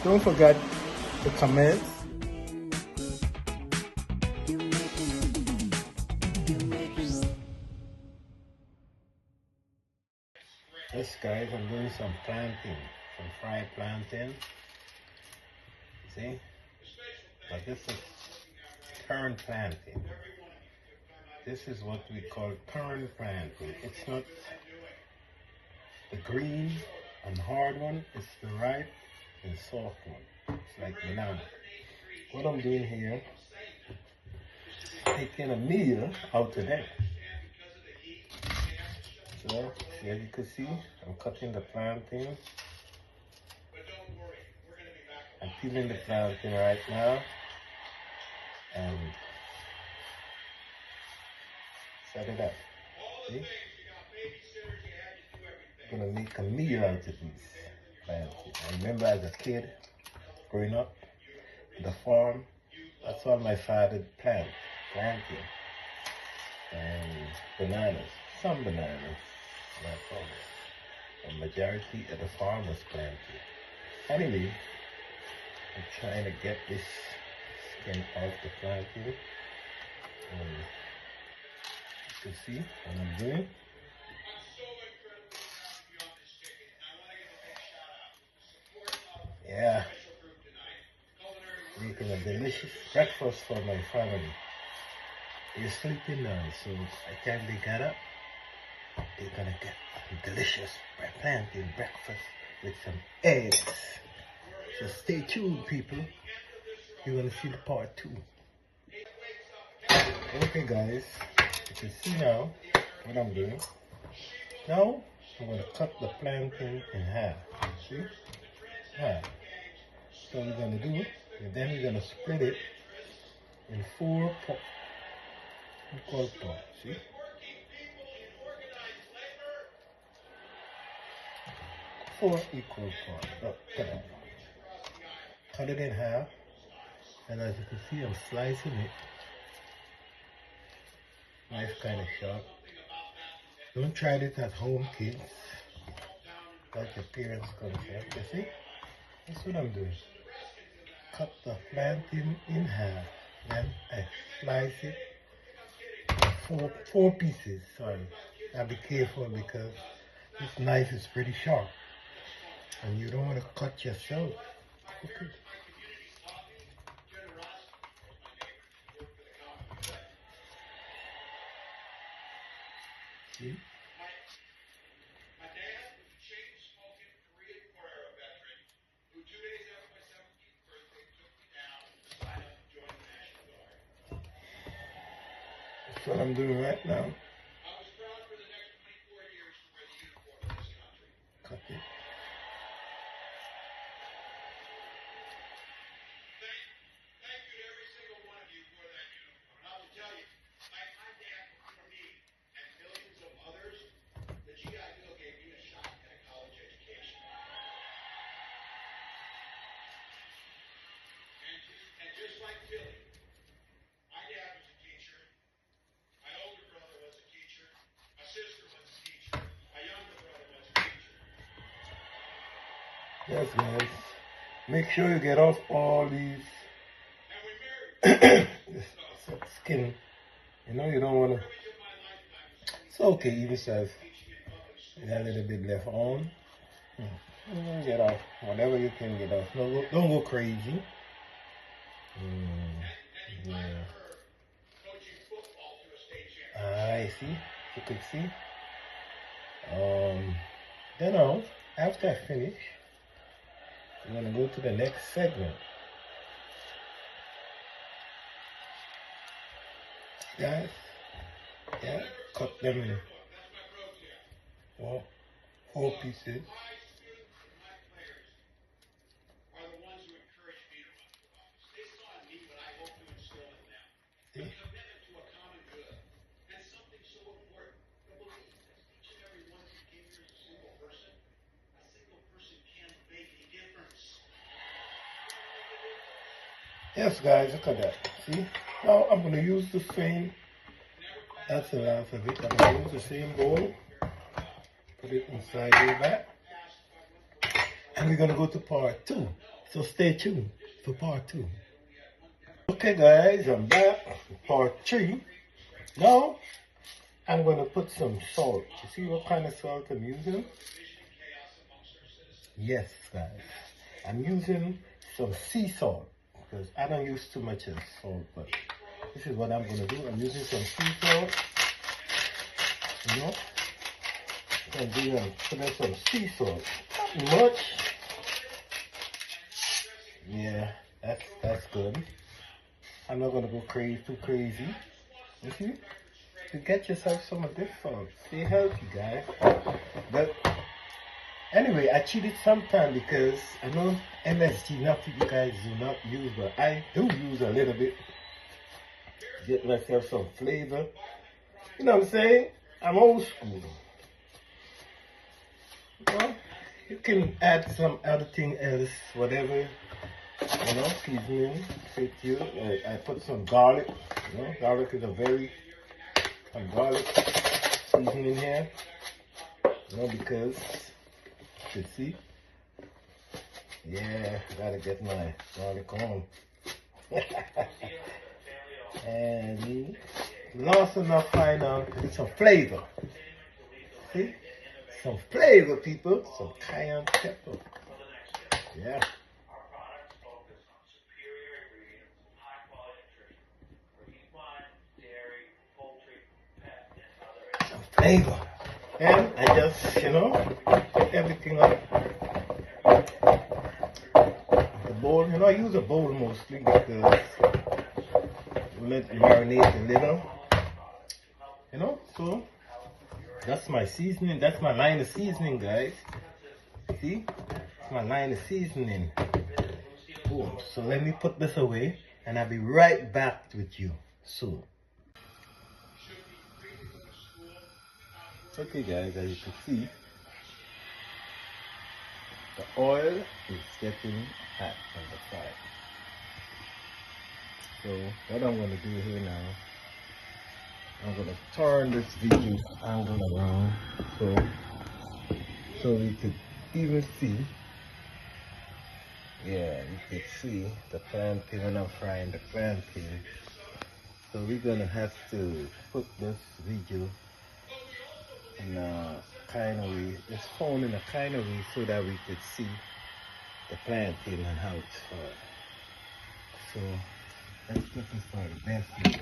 Don't forget to comment. Yes guys, I'm doing some planting, some fried planting. See? But this is turn planting. This is what we call turn planting. It's not the green and hard one, it's the ripe and soft one. It's like banana. What I'm doing here, taking a meal out of them. So, as you can see, I'm cutting the plantain. I'm peeling the plantain right now. And set it up. See? I'm gonna make a meal out of these plantains. I remember as a kid, growing up, the farm, that's all my father planted and bananas, some bananas, not all. The majority of the farm was planted. Anyway, I'm trying to get this skin off the plantain. You can see what I'm doing. Yeah, making a delicious breakfast for my family. They're sleeping now, so by the time they get up, they're gonna get a delicious plantain breakfast with some eggs. So stay tuned, people. You're gonna see the part 2. Okay, guys, you can see now what I'm doing. Now I'm gonna cut the plantain in half. See? Half. So we're gonna do it, and then we're gonna split it in 4 equal parts. See? 4 equal parts. Oh, cut it in half, and as you can see, I'm slicing it. Nice kind of sharp. Don't try this at home, kids. Like your parents gonna say. You see? That's what I'm doing. Cut the plantain in half. Then I slice it in 4 pieces. Sorry. Now be careful because this knife is pretty sharp. And you don't want to cut yourself. Okay. See? That's what I'm doing right now. Cut it. Yes, guys. Make sure you get off all these skin. You know, you don't want to. It's okay, even if you got a little bit left on. Get off whatever you can get off. Don't go crazy. Yeah. I see. You can see. Then after I finish, I'm gonna go to the next segment. Guys, yeah, cut them in 4 pieces. See? Yes, guys, look at that. See? Now I'm going to use the same, that's the last of it. I'm going to use the same bowl, put it inside here back, and we're going to go to part 2. So stay tuned for part 2. Okay guys, I'm back for part 3. Now, I'm going to put some salt. You see what kind of salt I'm using? Yes guys, I'm using some sea salt because I don't use too much of salt, but this is what I'm going to do. I'm using some sea salt, you know, and put in some sea salt. Not much. Yeah, that's good. I'm not going to go too crazy. You see? To get yourself some of this salt. Stay healthy, guys. But anyway, I cheat it sometimes because I know MSG, not you guys do not use, but I do use a little bit. Get myself some flavor. You know what I'm saying? I'm old school. Well, you can add some other thing else, whatever, you know, seasoning fit you. I put some garlic. You know, garlic is some garlic seasoning here. You know, because you see, yeah, gotta get my garlic on. And last and not final, some flavor. See? Some flavor, people. Some cayenne pepper. Yeah. Some flavor. And I just, you know, put everything up. The bowl, you know, I use a bowl mostly because we let it marinate a little. You know, so that's my seasoning. That's my line of seasoning, guys. See? That's my line of seasoning. Boom. So let me put this away and I'll be right back with you soon. Okay guys, as you can see, the oil is getting hot on the side. So what I'm going to do here now, I'm going to turn this video angle around so we could even see, yeah, you could see the plantain when I'm frying the plantain. So we're going to have to put this video in a kind of way, it's phone in a kind of way so that we could see the plantain and how it's fried. So let's get this started. That's it.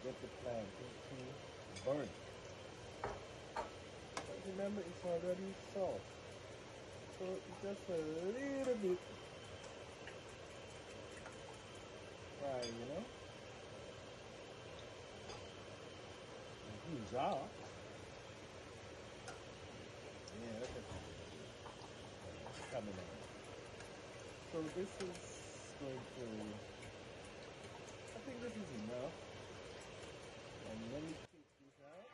Get the plantain to burn. But remember, it's already soft, so just a little bit fry, you know. Huge off. Yeah, look at that. coming out. So this is going to, I think this is enough. And let me take this out.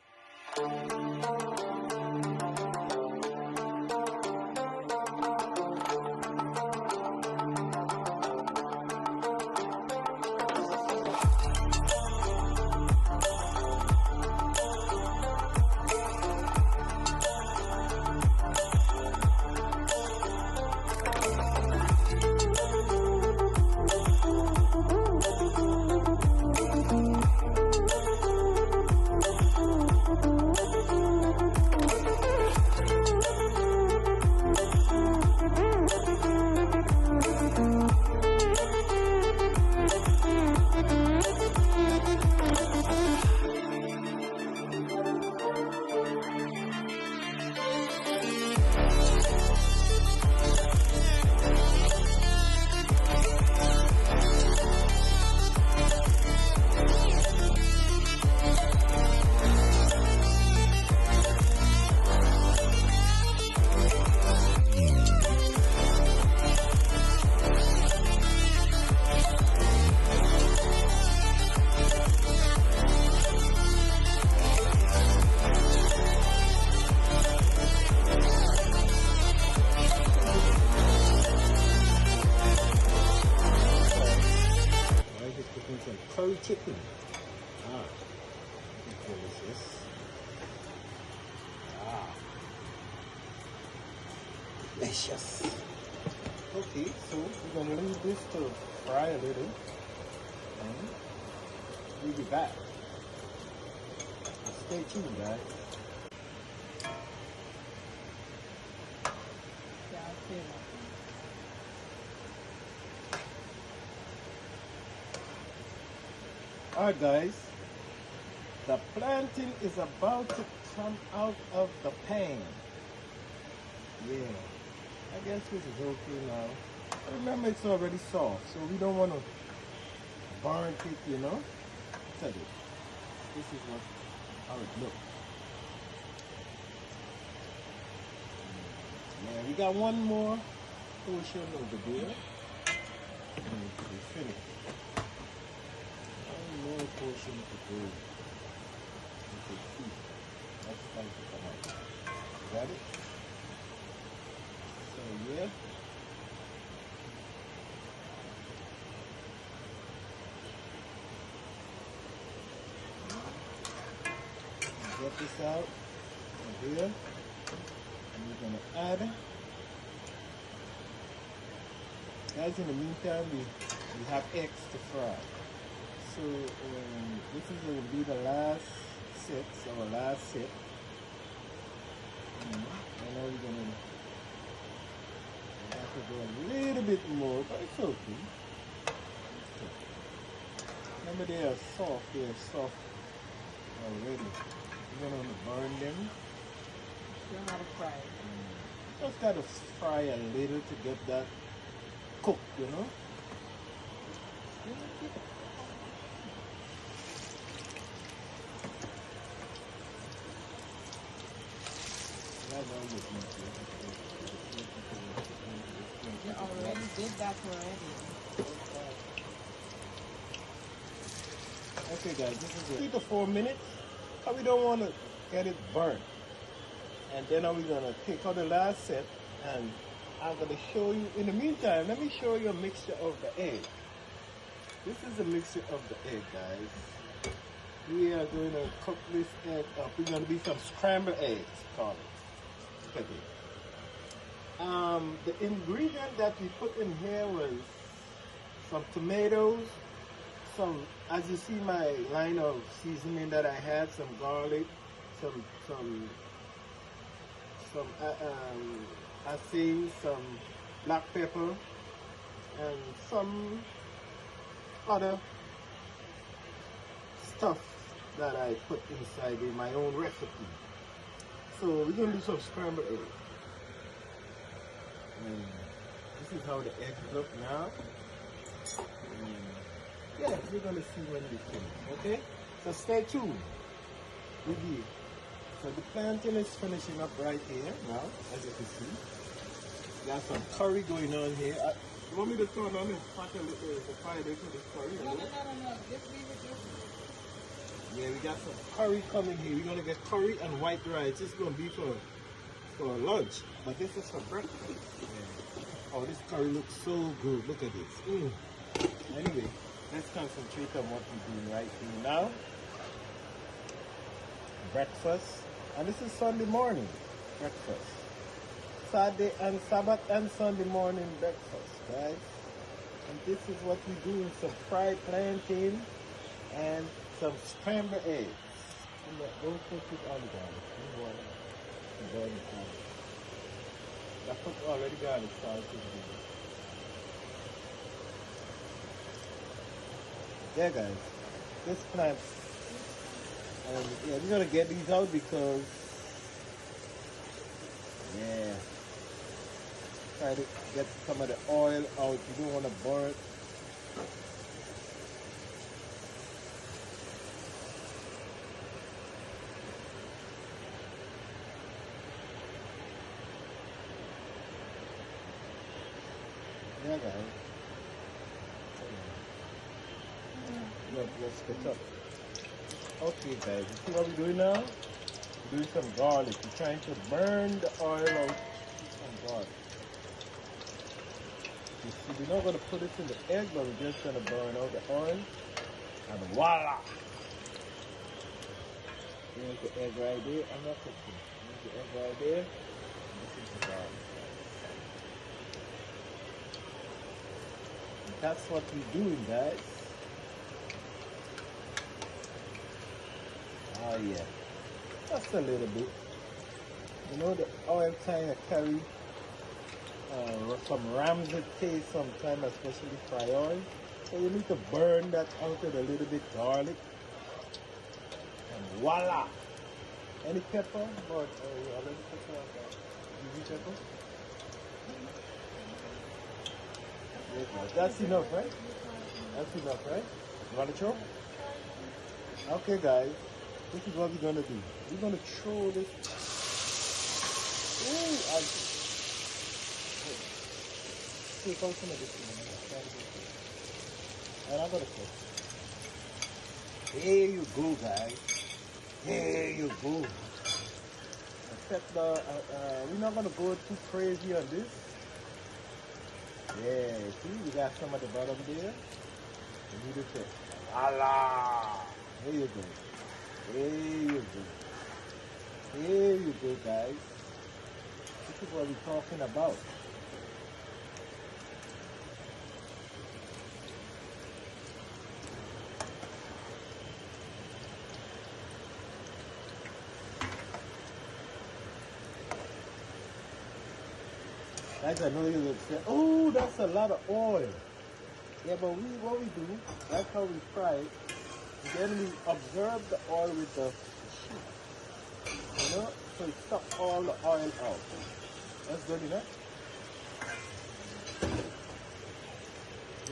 Curry chicken. Delicious. Delicious. Okay, so we're gonna leave this to fry a little, and we'll be back. Stay tuned, guys. Alright guys, the plantain is about to come out of the pan. Yeah, I guess this is okay now. But remember, it's already soft, so we don't want to burn it, you know. Look at it. This is how it looks. Yeah, we got one more portion over there. And we finished. More portion to go. Okay, see. That's time to come out. Got it? So yeah. Get this out of here. And we're gonna add. Guys, in the meantime, we have eggs to fry. So this is going to be the last set, our last set. And now we're going to have to go a little bit more, but it's okay. Remember, they are soft already. You're going to burn them. You know how to fry it. Just got to fry a little to get that cooked, you know. You already did that already. Okay guys, this is 3 to 4 minutes, but we don't want to get it burnt. And then we're going to take out the last set, and I'm going to show you, in the meantime, let me show you a mixture of the egg. This is a mixture of the egg, guys. We are going to cook this egg up. We're going to be some scrambled eggs, call it. Look at it. The ingredient that we put in here was some tomatoes, some, as you see my line of seasoning that I had, some garlic, some acai, some black pepper, and some other stuff that I put inside in my own recipe. So we're going to do some scrambled eggs. And this is how the eggs look now. Yeah, we're going to see when we finish, okay? So stay tuned with you. So the plantain is finishing up right here now, as you can see. Got some curry going on here. You want me to turn on this pot a little, the fire there for this curry? No. Just leave it just. Yeah, we got some curry coming here. We're gonna get curry and white rice. It's gonna be for lunch, but this is for breakfast. Yeah. Oh, this curry looks so good. Look at this. Anyway, let's concentrate on what we're doing right here now. Breakfast, and this is Sunday morning breakfast. Saturday and Sabbath and Sunday morning breakfast, guys. And this is what we do: some fried plantain and some scrambled eggs. Don't put it on the garlic. I put already garlic sauce in here. Yeah, guys, this plant. Yeah, we're gonna get these out because try to get some of the oil out. You don't want to burn it. Yeah, guys. Let's get up. Okay, guys. You see what we're doing now? We're doing some garlic. We're trying to burn the oil out some garlic. You see, we're not going to put it in the egg, but we're just going to burn out the oil. And voila! There's the egg right there. I'm not cooking. There's the egg right there. And this is the garlic. And that's what we're doing, guys. Oh yeah, just a little bit. You know, the oil kind of carry some Ramsay taste sometimes, especially fry oil. So you need to burn that out with a little bit garlic. And voila! Any pepper? But you already put on that. Easy pepper? Yes, that's enough, right? That's enough, right? You want to throw? Okay, guys. This is what we're gonna do. We're gonna throw this. Ooh, take out some of this one. And I'm gonna cook. Here you go, guys. Here you go. Except we're not gonna go too crazy on this. Yeah, see, we got some at the bottom there. We need to check. Voila! Here you go. Here you go. Here you go, guys. This is what we're talking about. Guys, I know you would say, oh, that's a lot of oil. Yeah, but what we do, that's how we fry it. Then we observe the oil with the sheet, you know, so it sucks all the oil out. That's good enough.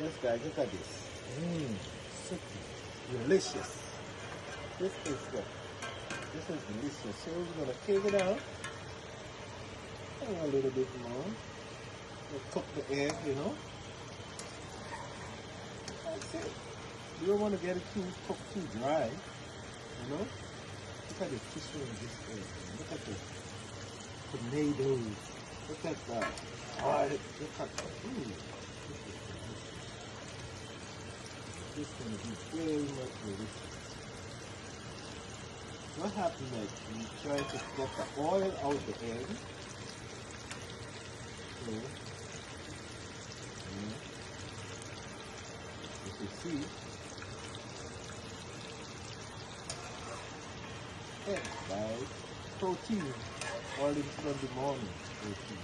Yes, guys, look at this. Super delicious. This is good. This is delicious. So we're gonna take it out. And a little bit more. We'll cook the egg, you know. That's it. You don't want to get it cooked too dry, you know. Look at the tissue in this egg. Look at the tomatoes. Look at the garlic. Look at the food. This is going to be very much delicious. What happens next? You try to get the oil out of the egg. So, as you see, egg, guys. Protein. All in Sunday morning. Protein.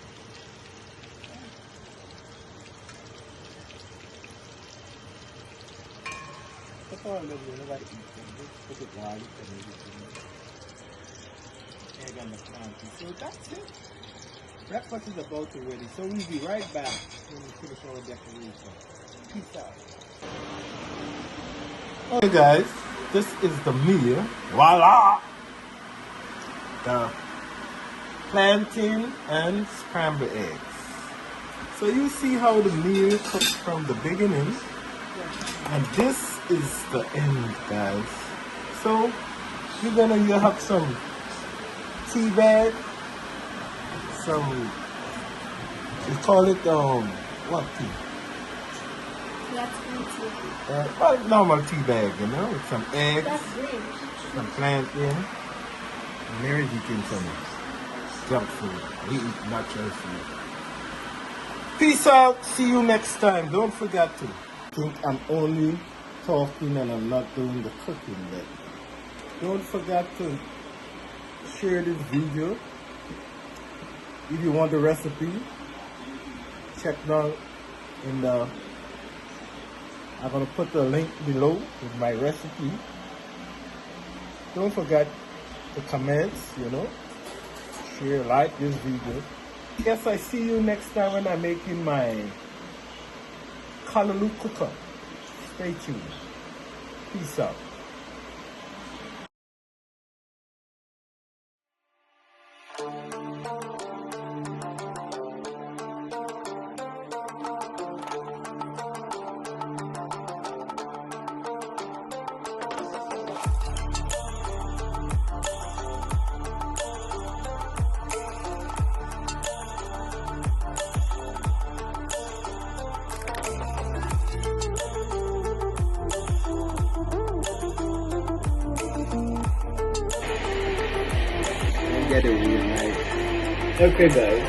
That's all of them, you never eat them. Just put the garlic and everything. Egg and the plantain. So that's it. Breakfast is about to ready. So we'll be right back when we finish our decoration. Peace out. Okay guys, this is the meal. Voila! The plantain and scrambled eggs. So you see how the meal cooked from the beginning, and this is the end, guys. So you have some tea bag, some, we call it what tea? That's green tea. Well, normal tea bag, you know, with some eggs, That's green. some plantain, and Mary's eating some junk food. We eat natural food. Peace out. See you next time. Don't forget to. I think I'm only talking and I'm not doing the cooking, but don't forget to share this video. If you want the recipe, check down in the, I'm going to put the link below with my recipe. Don't forget the comments, you know, share, like this video. Yes, I see you next time when I'm making my callaloo cooker. Stay tuned. Peace out. Get it real nice. Okay, guys.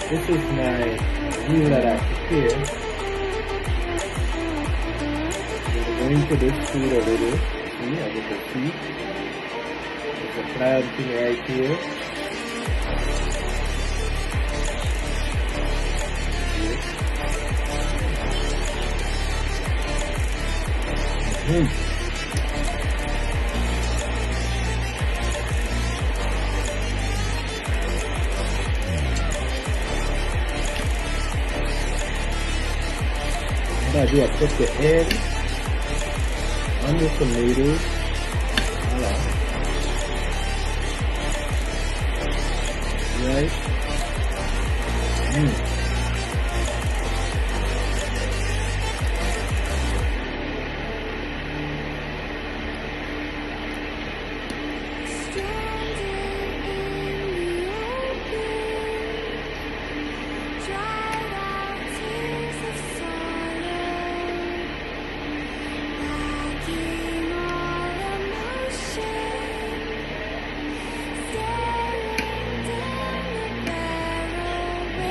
This is my meal that I prepared. We're going to this food already. See, I got the feet. There's a planting right here. What I do, I put the egg on the tomatoes. Voila. Right?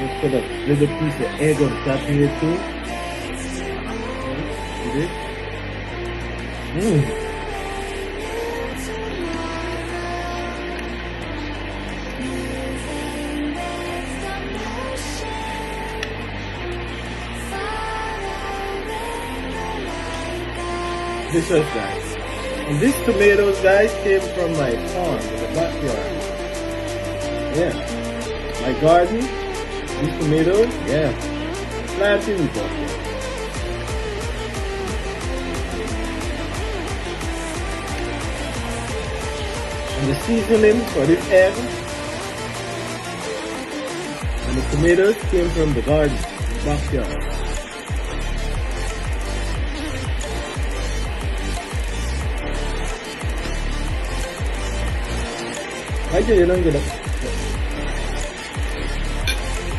Just put a little piece of egg on top here too. See this? This is guys. And these tomatoes, guys, came from my farm in the backyard. Yeah. My garden. These tomatoes, yeah, planting we got here. And the seasoning for this egg and the tomatoes came from the garden, the backyard. I did it, I'm gonna.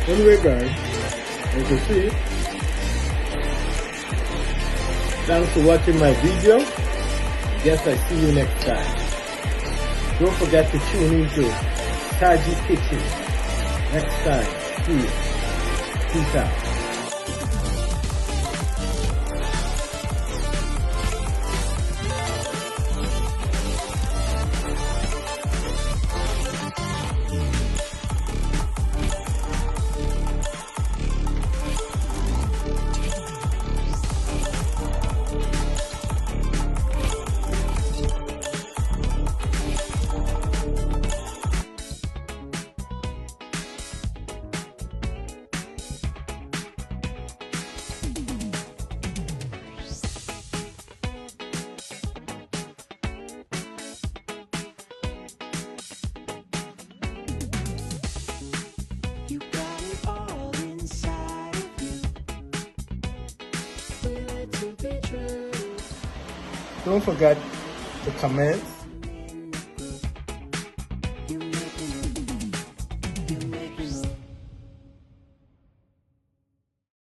Anyway guys, as you can see, thanks for watching my video. Guess I see you next time. Don't forget to tune into Saggies Kitchen next time. See you. Peace out. Don't forget to comment,